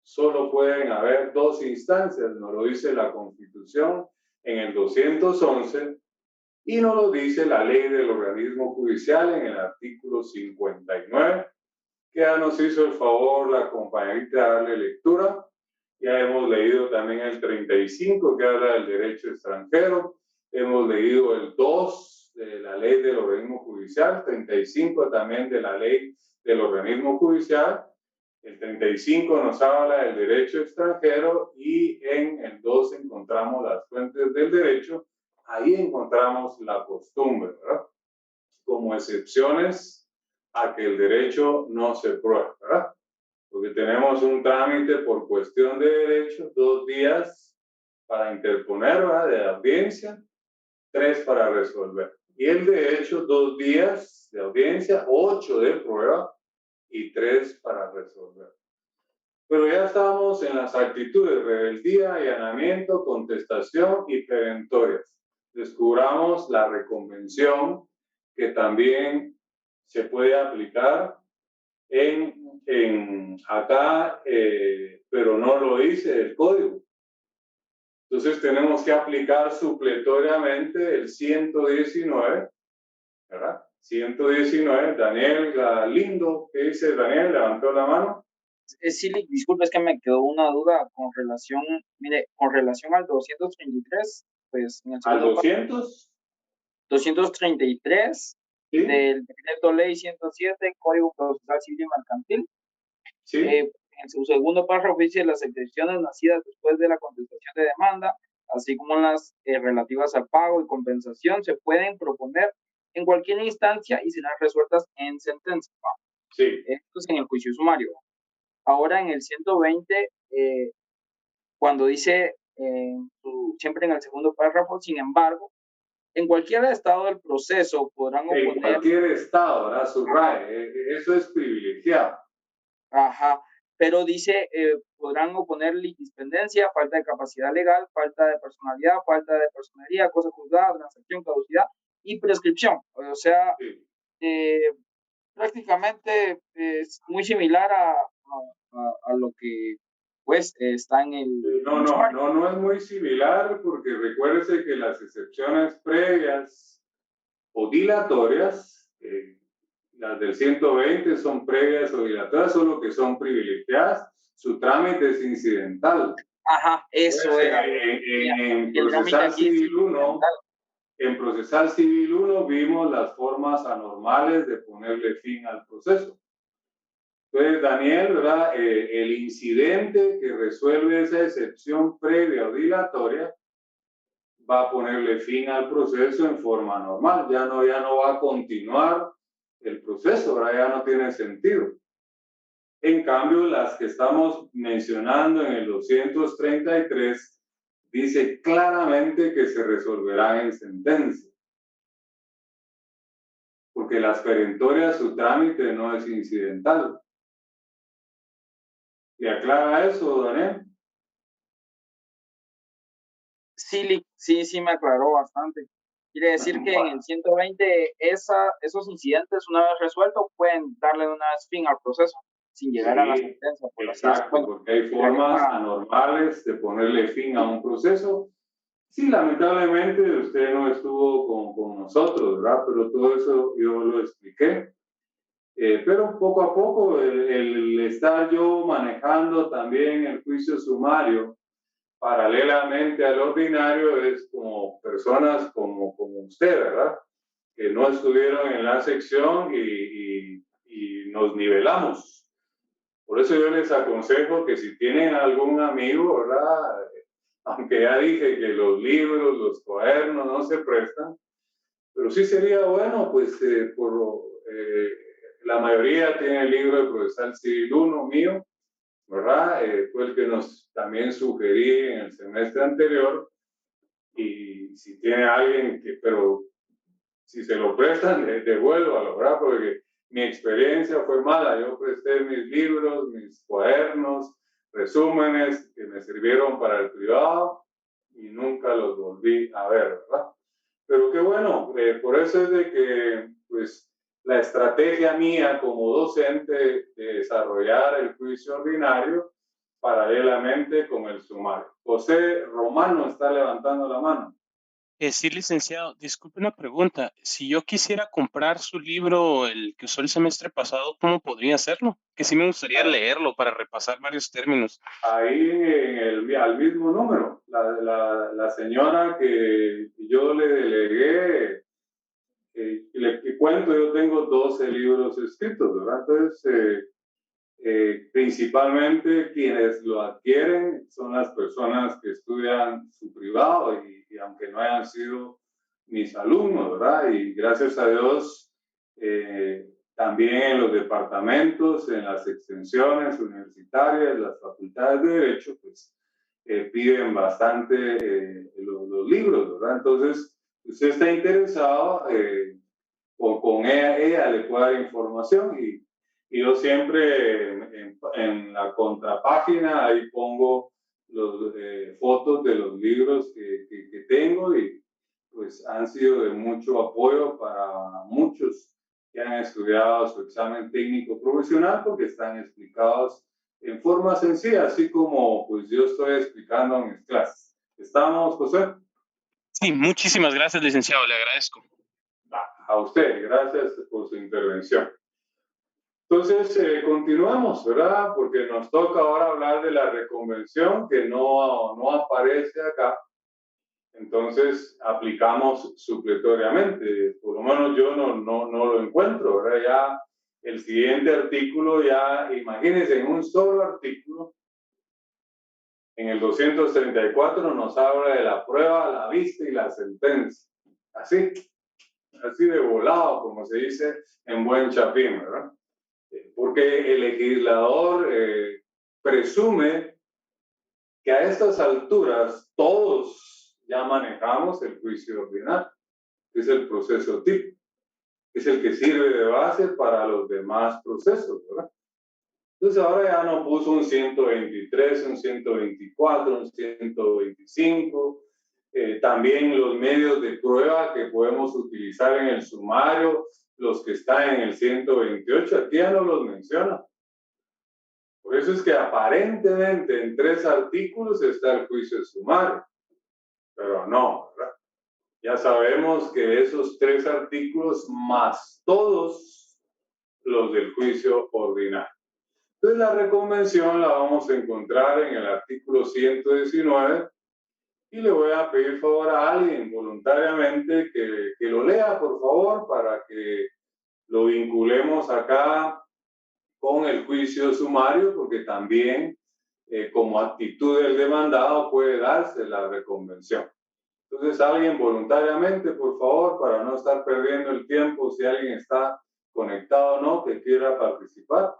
solo pueden haber dos instancias, nos lo dice la Constitución en el 211 y nos lo dice la ley del organismo judicial en el artículo 59, que ya nos hizo el favor la compañerita de darle lectura. Ya hemos leído también el 35, que habla del derecho extranjero. Hemos leído el 2 de la ley del organismo judicial, 35 también de la ley del organismo judicial. El 35 nos habla del derecho extranjero y en el 2 encontramos las fuentes del derecho. Ahí encontramos la costumbre, ¿verdad? Como excepciones a que el derecho no se pruebe, ¿verdad? Porque tenemos un trámite por cuestión de derecho, 2 días para interponer, ¿verdad? De audiencia, 3 para resolver. Y el de hecho, 2 días de audiencia, 8 de prueba y 3 para resolver. Pero ya estamos en las actitudes: rebeldía, allanamiento, contestación y perentorias. Descubramos la reconvención, que también se puede aplicar acá, pero no lo dice el código. Entonces tenemos que aplicar supletoriamente el 119, ¿verdad? 119, Daniel Galindo, ¿qué dice Daniel? ¿Levantó la mano? Sí, disculpe, es que me quedó una duda con relación, mire, con relación al 233, pues en el ¿Al 200? 233 ¿sí? Del decreto ley 107, Código Procesal Civil y Mercantil. Sí. En su segundo párrafo dice: las excepciones nacidas después de la contestación de demanda, así como las relativas al pago y compensación, se pueden proponer en cualquier instancia y serán resueltas en sentencia. Sí. Esto es en el juicio sumario. Ahora en el 120, cuando dice siempre en el segundo párrafo, sin embargo, en cualquier estado del proceso podrán oponer... En cualquier estado, ¿verdad? Subraye, eso es privilegiado. Ajá, pero dice, podrán oponer litispendencia, falta de capacidad legal, falta de personalidad, falta de personería, cosa juzgada, transacción, caducidad y prescripción. O sea, sí. Prácticamente es muy similar a lo que pues está en el... No es muy similar, porque recuérdese que las excepciones previas o dilatorias Las del 120 son previas obligatorias, solo que son privilegiadas. Su trámite es incidental. Ajá, eso Pues, era. en procesal civil 1, en procesal civil 1 vimos las formas anormales de ponerle fin al proceso. Entonces, Daniel, ¿verdad? El incidente que resuelve esa excepción previa o dilatoria va a ponerle fin al proceso en forma normal. Ya no va a continuar el proceso, ¿verdad? Ya no tiene sentido. En cambio, las que estamos mencionando en el 233 dice claramente que se resolverán en sentencia. Porque las perentorias, su trámite no es incidental. ¿Le aclara eso, Daniel? Sí, me aclaró bastante. Quiere decir que en el 120 esos incidentes, una vez resueltos, pueden darle una vez fin al proceso sin llegar a la sentencia. Exacto, porque hay formas anormales de ponerle fin a un proceso. Sí, lamentablemente usted no estuvo con nosotros, ¿verdad? Pero todo eso yo lo expliqué. Pero poco a poco el estar yo manejando también el juicio sumario paralelamente al ordinario es como personas como usted, ¿verdad? Que no estuvieron en la sección y nos nivelamos. Por eso yo les aconsejo que si tienen algún amigo, ¿verdad? Aunque ya dije que los libros, los cuadernos no se prestan, pero sí sería bueno, pues, la mayoría tiene el libro de procesal civil 1 mío, ¿verdad? Fue el que nos también sugerí en el semestre anterior. Y si tiene alguien pero si se lo prestan, devuélvalo, ¿verdad? Porque mi experiencia fue mala. Yo presté mis libros, mis cuadernos, resúmenes que me sirvieron para el privado y nunca los volví a ver, ¿verdad? Pero qué bueno, por eso es de que, pues, la estrategia mía como docente de desarrollar el juicio ordinario paralelamente con el sumario. José Romano está levantando la mano. Sí, licenciado, disculpe una pregunta. Si yo quisiera comprar su libro, el que usó el semestre pasado, ¿cómo podría hacerlo? Que sí me gustaría leerlo para repasar varios términos. Ahí al mismo número. La señora que yo le delegué, le cuento, yo tengo 12 libros escritos, ¿verdad? Entonces, principalmente quienes lo adquieren son las personas que estudian su privado y aunque no hayan sido mis alumnos, ¿verdad? Y gracias a Dios, también en los departamentos, en las extensiones universitarias, las facultades de Derecho, pues piden bastante los libros, ¿verdad? Entonces, usted está interesado, con ella le puede dar información y yo siempre en la contrapágina ahí pongo los fotos de los libros que tengo y pues han sido de mucho apoyo para muchos que han estudiado su examen técnico profesional porque están explicados en forma sencilla, así como pues yo estoy explicando en mis clases. ¿Estamos, José? Sí, muchísimas gracias, licenciado, le agradezco. A usted, gracias por su intervención. Entonces, continuamos, ¿verdad? Porque nos toca ahora hablar de la reconvención que no aparece acá. Entonces, aplicamos supletoriamente. Por lo menos yo no lo encuentro, ¿verdad? Ya el siguiente artículo, ya imagínense, en un solo artículo, en el 234 nos habla de la prueba, la vista y la sentencia. Así de volado, como se dice en buen chapín, ¿verdad? Porque el legislador presume que a estas alturas todos ya manejamos el juicio ordinario, que es el proceso tipo, es el que sirve de base para los demás procesos, ¿verdad? Entonces ahora ya no puso un 123, un 124, un 125, también los medios de prueba que podemos utilizar en el sumario, los que están en el 128, aquí ya no los menciona. Por eso es que aparentemente en 3 artículos está el juicio sumario, pero no, ¿verdad? Ya sabemos que esos 3 artículos más todos los del juicio ordinario. Entonces la reconvención la vamos a encontrar en el artículo 119 y le voy a pedir favor a alguien voluntariamente que lo lea, por favor, para que lo vinculemos acá con el juicio sumario, porque también como actitud del demandado puede darse la reconvención. Entonces, alguien voluntariamente, por favor, para no estar perdiendo el tiempo, si alguien está conectado o no, que quiera participar.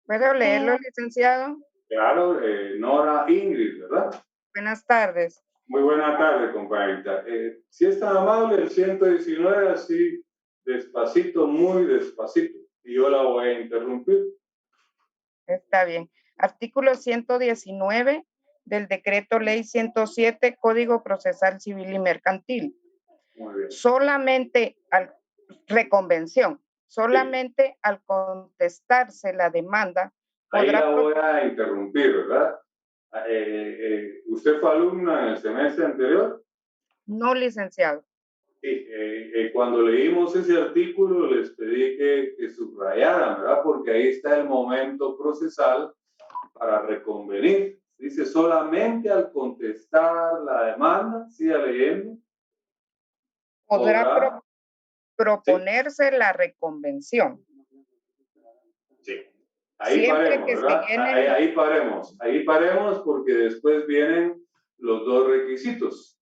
¿Puedo leerlo, licenciado? Claro, Nora Ingrid, ¿verdad? Buenas tardes. Muy buena tarde, compañerita. Si es tan amable, el 119, así despacito, muy despacito, y yo la voy a interrumpir. Está bien. Artículo 119 del Decreto Ley 107, Código Procesal Civil y Mercantil. Muy bien. Solamente reconvención, solamente al contestarse la demanda. Ahí la voy a interrumpir, ¿verdad? ¿Usted fue alumna en el semestre anterior? No, licenciado. Sí, cuando leímos ese artículo les pedí que subrayaran, ¿verdad? Porque ahí está el momento procesal para reconvenir. Dice solamente al contestar la demanda, siga leyendo. Podrá proponerse la reconvención. Sí. Ahí Siempre paremos, que ¿verdad? se llenen... Ahí paremos porque después vienen los dos requisitos.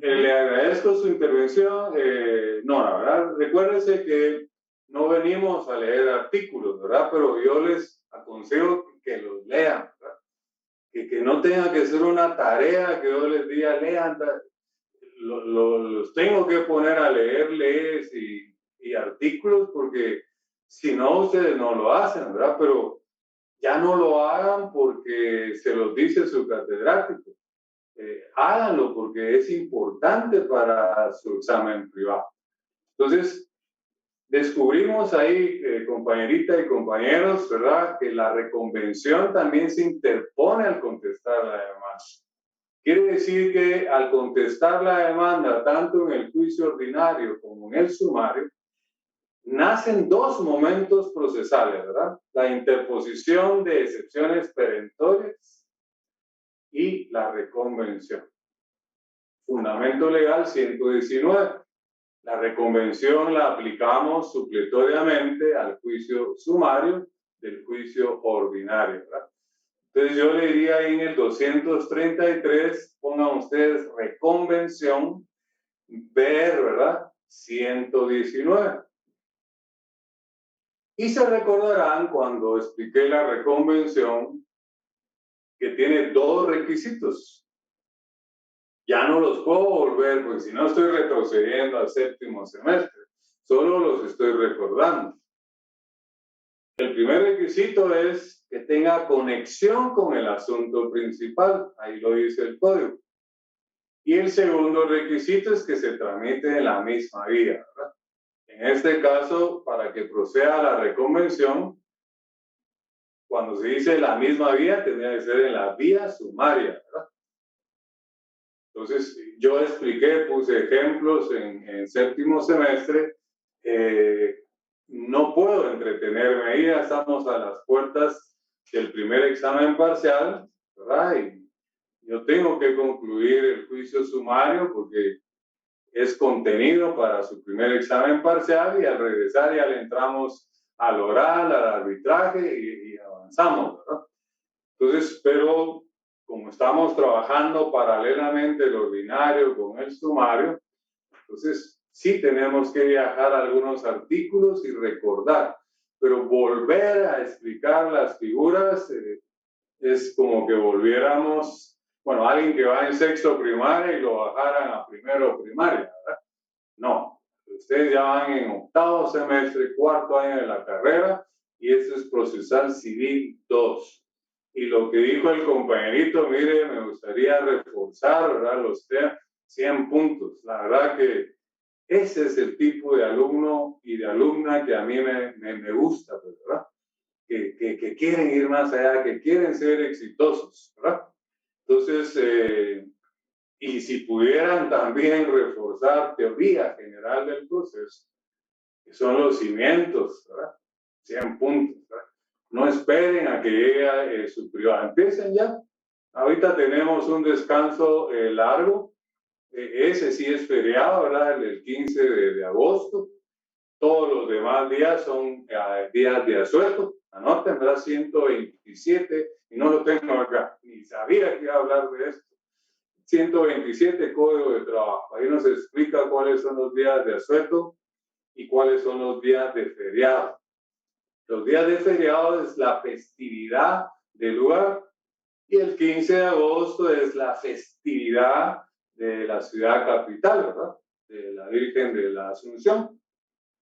Le agradezco su intervención, Nora, ¿verdad? Recuérdense que no venimos a leer artículos, ¿verdad? Pero yo les aconsejo que los lean, ¿verdad? Que no tenga que ser una tarea que yo les diga, lean, los tengo que poner a leer leyes y artículos porque si no, ustedes no lo hacen, ¿verdad? Pero ya no lo hagan porque se los dice su catedrático. Háganlo porque es importante para su examen privado. Entonces, descubrimos ahí, compañerita y compañeros, ¿verdad? Que la reconvención también se interpone al contestar la demanda. Quiere decir que al contestar la demanda, tanto en el juicio ordinario como en el sumario, nacen dos momentos procesales, ¿verdad? La interposición de excepciones perentorias y la reconvención. Fundamento legal 119. La reconvención la aplicamos supletoriamente al juicio sumario del juicio ordinario, ¿verdad? Entonces yo le diría ahí en el 233, pongan ustedes reconvención, ver, ¿verdad? 119. Y se recordarán cuando expliqué la reconvención que tiene dos requisitos. Ya no los puedo volver, porque si no estoy retrocediendo al séptimo semestre. Solo los estoy recordando. El primer requisito es que tenga conexión con el asunto principal. Ahí lo dice el código. Y el segundo requisito es que se tramite en la misma vía, ¿verdad? En este caso, para que proceda la reconvención, cuando se dice la misma vía, tendría que ser en la vía sumaria, ¿verdad? Entonces, yo expliqué, puse ejemplos en séptimo semestre. No puedo entretenerme ahí, ya estamos a las puertas del primer examen parcial, ¿verdad? Y yo tengo que concluir el juicio sumario porque es contenido para su primer examen parcial y al regresar ya le entramos al oral, al arbitraje y avanzamos, ¿verdad? Entonces, pero como estamos trabajando paralelamente el ordinario con el sumario, entonces sí tenemos que viajar a algunos artículos y recordar, pero volver a explicar las figuras es como que volviéramos, bueno, alguien que va en sexto primaria y lo bajaran a primero primaria, ¿verdad? No, ustedes ya van en octavo semestre, cuarto año de la carrera y esto es procesal civil 2. Y lo que dijo el compañerito, mire, me gustaría reforzar, ¿verdad? Los 100 puntos. La verdad que ese es el tipo de alumno y de alumna que a mí me gusta, ¿verdad? Que quieren ir más allá, que quieren ser exitosos, ¿verdad? Entonces, y si pudieran también reforzar teoría general del proceso, que son los cimientos, ¿verdad? 100 puntos, ¿verdad? No esperen a que llegue su privado, empiecen ya. Ahorita tenemos un descanso largo, ese sí es feriado, ¿verdad? El 15 de agosto. Todos los demás días son días de asueto. Anoten, ¿verdad? 127, y no lo tengo acá, ni sabía que iba a hablar de esto. 127, Código de Trabajo. Ahí nos explica cuáles son los días de asueto y cuáles son los días de feriado. Los días de feriado es la festividad del lugar, y el 15 de agosto es la festividad de la ciudad capital, ¿verdad? De la Virgen de la Asunción.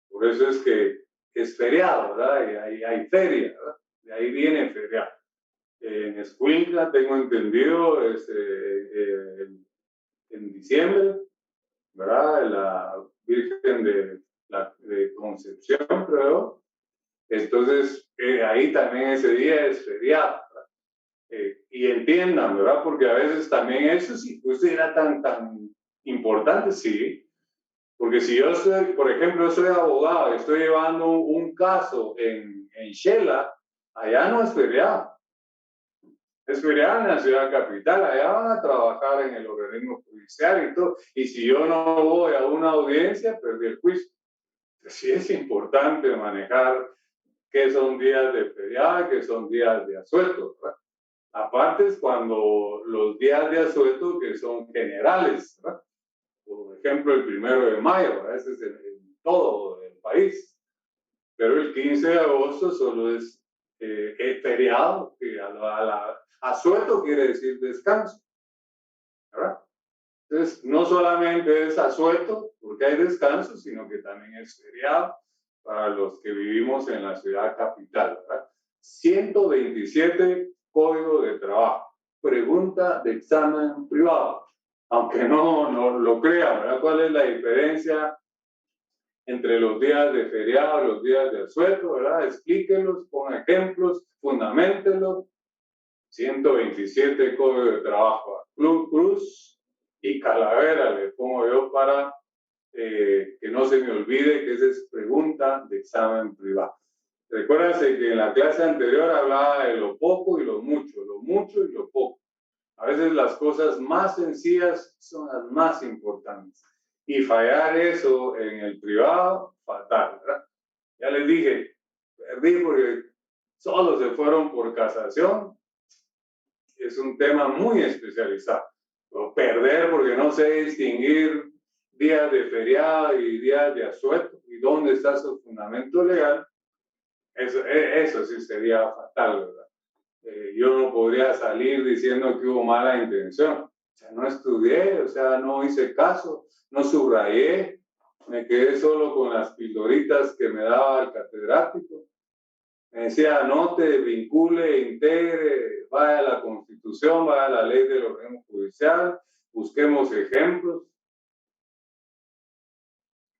Por eso es que es feriado, ¿verdad? Y ahí hay feria, ¿verdad? De ahí viene feriado. En Escuintla, tengo entendido, en diciembre, ¿verdad? La Virgen de Concepción, creo. Entonces, ahí también ese día es feriado. Y entiendan, ¿verdad? Porque a veces también eso sí, pues era tan importante, sí. Porque si yo soy, por ejemplo, yo soy abogado, estoy llevando un caso en Shela, allá no es feriado. Es feriado en la ciudad capital, allá van a trabajar en el organismo judicial y todo. Y si yo no voy a una audiencia, perdí el juicio. Sí es importante manejar qué son días de feriado, qué son días de asueto, ¿verdad? Aparte es cuando los días de asueto que son generales, ¿verdad? Por ejemplo, el 1 de mayo, ¿verdad? Ese es en todo el país. Pero el 15 de agosto solo es feriado, que asueto quiere decir descanso, ¿verdad? Entonces, no solamente es asueto, porque hay descanso, sino que también es feriado para los que vivimos en la ciudad capital, ¿verdad? 127, Código de Trabajo. Pregunta de examen privado. Aunque no lo crean, ¿verdad? ¿Cuál es la diferencia entre los días de feriado y los días de asueto, ¿verdad? Explíquenlos, pongan ejemplos, fundamentenlos. 127, Código de Trabajo. Cruz y calavera le pongo yo para que no se me olvide que esa es pregunta de examen privado. Recuérdense que en la clase anterior hablaba de lo poco y lo mucho y lo poco. A veces las cosas más sencillas son las más importantes. Y fallar eso en el privado, fatal, ¿verdad? Ya les dije, perdí porque solo se fueron por casación. Es un tema muy especializado. O perder porque no sé distinguir días de feriado y días de asueto y dónde está su fundamento legal. Eso sí sería fatal, ¿verdad? Yo no podría salir diciendo que hubo mala intención. O sea, no estudié, o sea, no hice caso, no subrayé, me quedé solo con las pildoritas que me daba el catedrático. Me decía, anote, vincule, integre, vaya a la Constitución, vaya a la ley del orden judicial, busquemos ejemplos.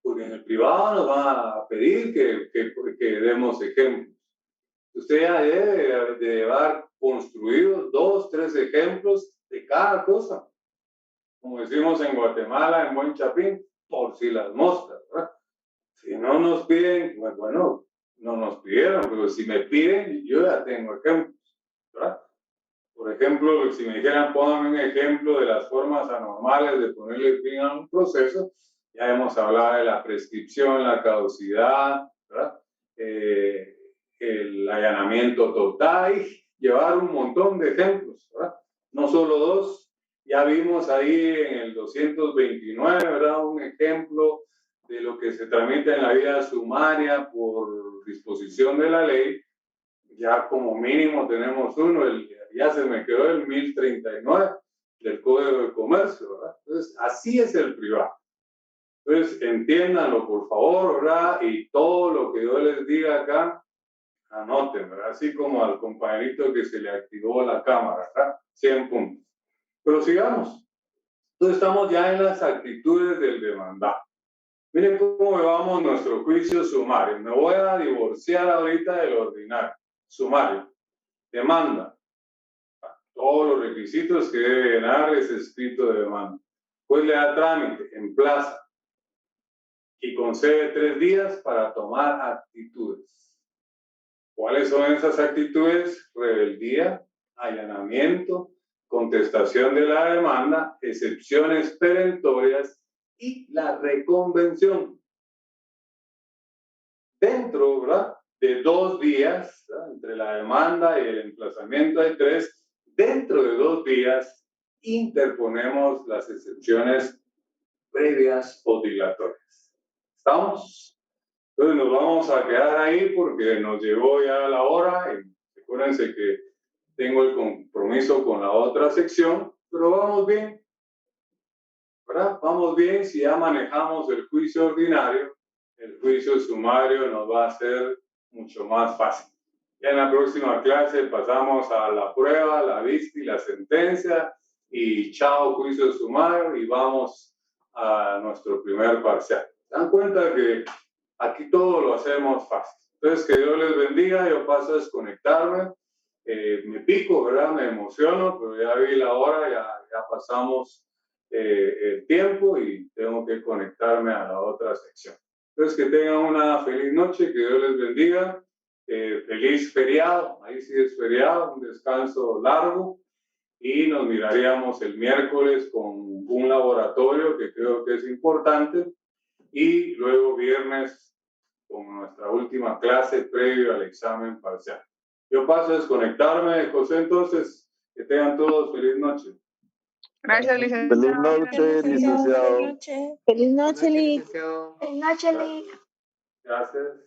Porque en el privado nos van a pedir que demos ejemplos. Usted ya debe de llevar construidos 2, 3 ejemplos de cada cosa. Como decimos en Guatemala, en Buen Chapín, por si las moscas, ¿verdad? Si no nos piden, pues bueno, no nos pidieron, pero si me piden, yo ya tengo ejemplos, ¿verdad? Por ejemplo, si me dijeran, pónganme un ejemplo de las formas anormales de ponerle fin a un proceso, ya hemos hablado de la prescripción, la caducidad, ¿verdad? El allanamiento total, y llevar un montón de ejemplos, ¿verdad? No solo 2, ya vimos ahí en el 229, ¿verdad? Un ejemplo de lo que se tramita en la vía sumaria por disposición de la ley. Ya como mínimo tenemos uno, ya se me quedó el 1039 del Código de Comercio, ¿verdad? Entonces, así es el privado. Entonces, entiéndanlo, por favor, ¿verdad? Y todo lo que yo les diga acá, anoten, ¿verdad? Así como al compañerito que se le activó la cámara, ¿verdad? 100 puntos. Pero sigamos. Entonces, estamos ya en las actitudes del demandado. Miren cómo llevamos nuestro juicio sumario. Me voy a divorciar ahorita del ordinario. Sumario. Demanda. Todos los requisitos que debe llenar ese escrito de demanda. Pues le da trámite, emplaza y concede 3 días para tomar actitudes. ¿Cuáles son esas actitudes? Rebeldía, allanamiento, contestación de la demanda, excepciones perentorias y la reconvención. Dentro, ¿verdad?, de 2 días, ¿verdad?, entre la demanda y el emplazamiento hay 3, dentro de 2 días interponemos las excepciones previas o dilatorias. ¿Estamos? Entonces nos vamos a quedar ahí porque nos llegó ya la hora. Y recuérdense que tengo el compromiso con la otra sección, pero vamos bien, ¿verdad? Vamos bien. Si ya manejamos el juicio ordinario, el juicio sumario nos va a ser mucho más fácil. Ya en la próxima clase pasamos a la prueba, la vista y la sentencia, y chao juicio sumario, y vamos a nuestro primer parcial. ¿Se dan cuenta que aquí todo lo hacemos fácil? Entonces, que Dios les bendiga. Yo paso a desconectarme. Me pico, ¿verdad? Me emociono, pero ya vi la hora, ya pasamos el tiempo y tengo que conectarme a la otra sección. Entonces, que tengan una feliz noche, que Dios les bendiga. Feliz feriado, ahí sí es feriado, un descanso largo, y nos miraríamos el miércoles con un laboratorio que creo que es importante, y luego viernes con nuestra última clase previo al examen parcial. Yo paso a desconectarme, José, entonces, que tengan todos feliz noche. Gracias, licenciado. Feliz noche, licenciado. Feliz noche, Lic. Feliz noche, Lic. Gracias.